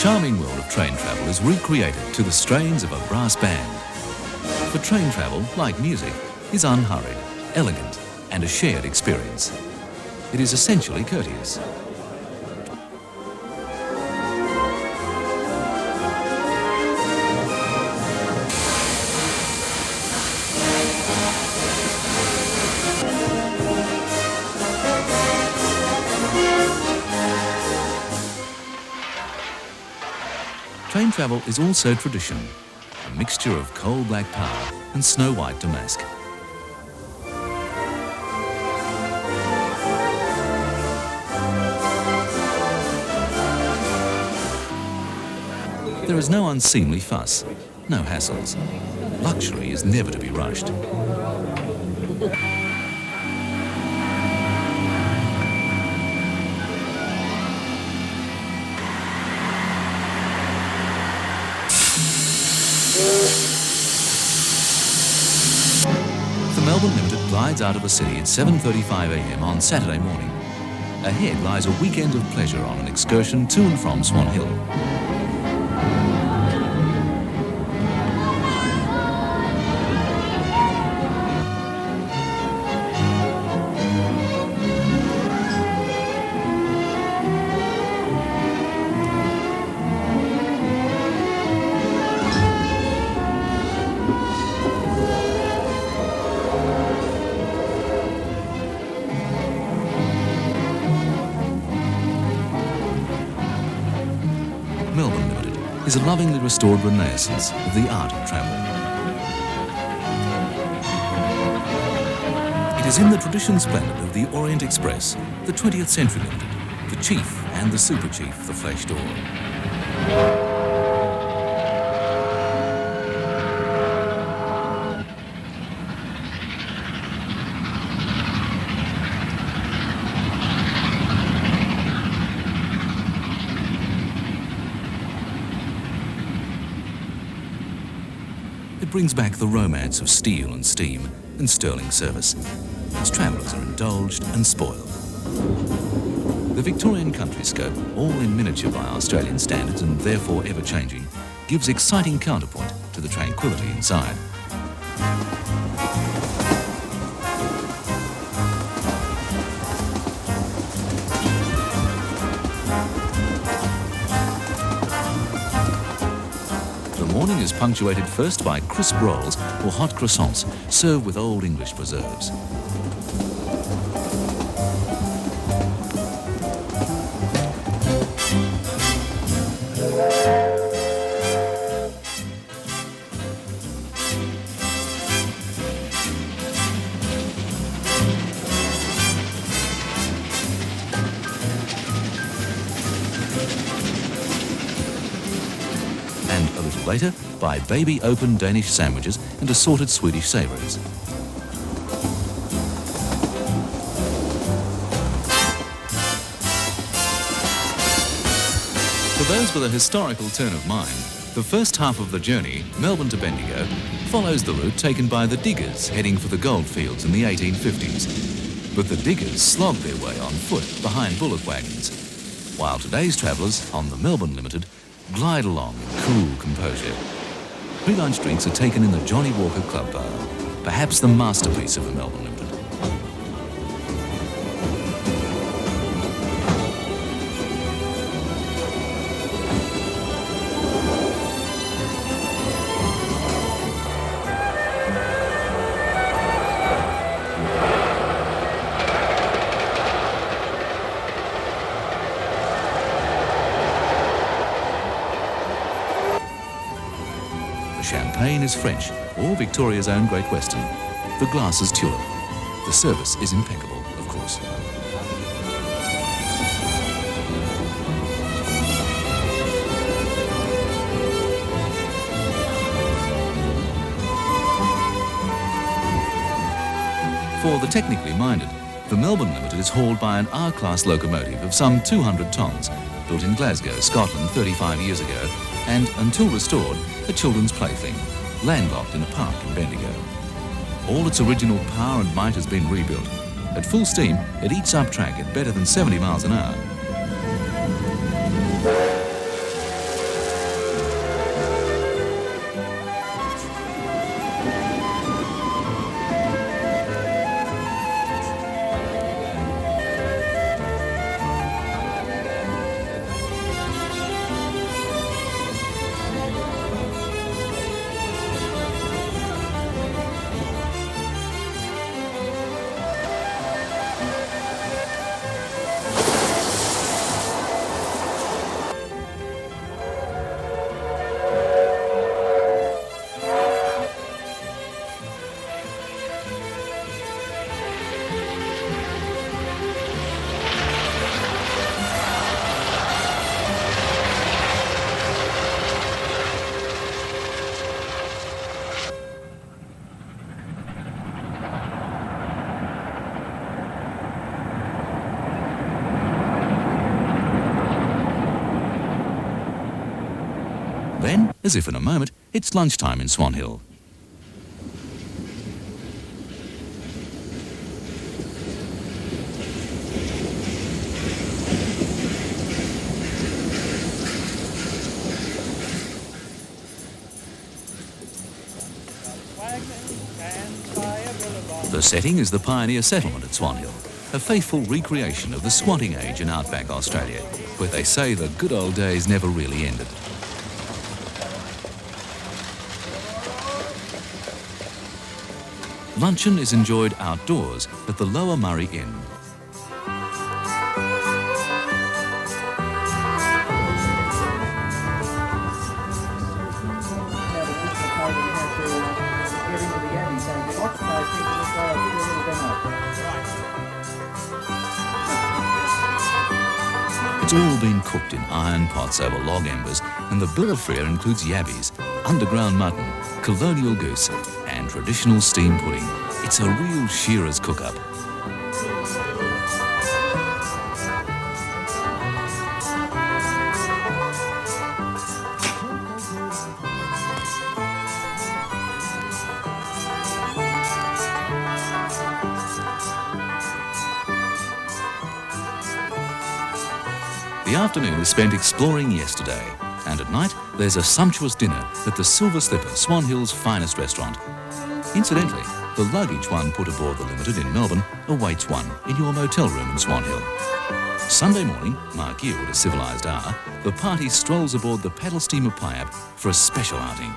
charming world of train travel is recreated to the strains of a brass band. For train travel, like music, is unhurried, elegant and a shared experience. It is essentially courteous. Train travel is also tradition, a mixture of coal black power and snow white damask. There is no unseemly fuss, no hassles. Luxury is never to be rushed. The Melbourne Limited glides out of the city at 7:35 a.m. on Saturday morning. Ahead lies a weekend of pleasure on an excursion to and from Swan Hill. Melbourne Limited is a lovingly restored renaissance of the art of travel. It is in the tradition splendid of the Orient Express, the 20th Century Limited, the Chief and the Super Chief, the flesh door. It brings back the romance of steel and steam and sterling service, as travellers are indulged and spoiled. The Victorian countryscope, all in miniature by Australian standards and therefore ever-changing, gives exciting counterpoint to the tranquility inside. The morning is punctuated first by crisp rolls or hot croissants served with Old English preserves. And a little later, by baby open Danish sandwiches and assorted Swedish savouries. For those with a historical turn of mind, the first half of the journey, Melbourne to Bendigo, follows the route taken by the diggers heading for the goldfields in the 1850s. But the diggers slogged their way on foot behind bullock wagons, while today's travellers on the Melbourne Limited glide along in cool composure. Pre-lunch drinks are taken in the Johnny Walker Club Bar, perhaps the masterpiece of the Melbourne Limited. Champagne is French, or Victoria's own Great Western. The glass is tulip. The service is impeccable, of course. For the technically minded, the Melbourne Limited is hauled by an R-class locomotive of some 200 tonnes, built in Glasgow, Scotland 35 years ago, and, until restored, a children's plaything, landlocked in a park in Bendigo. All its original power and might has been rebuilt. At full steam, it eats up track at better than 70 miles an hour. as if in a moment it's lunchtime in Swan Hill. The setting is the pioneer settlement at Swan Hill, a faithful recreation of the squatting age in outback Australia, where they say the good old days never really ended. Luncheon is enjoyed outdoors at the Lower Murray Inn. It's all been cooked in iron pots over log embers, and the bill of fare includes yabbies, underground mutton, colonial goose and traditional steam pudding. It's a real shearer's cook-up. The afternoon is spent exploring yesterday, and at night there's a sumptuous dinner at the Silver Slipper, Swan Hill's finest restaurant. Incidentally, the luggage one put aboard the Limited in Melbourne awaits one in your motel room in Swan Hill. Sunday morning, mark you at a civilised hour, the party strolls aboard the paddle steamer Piab for a special outing.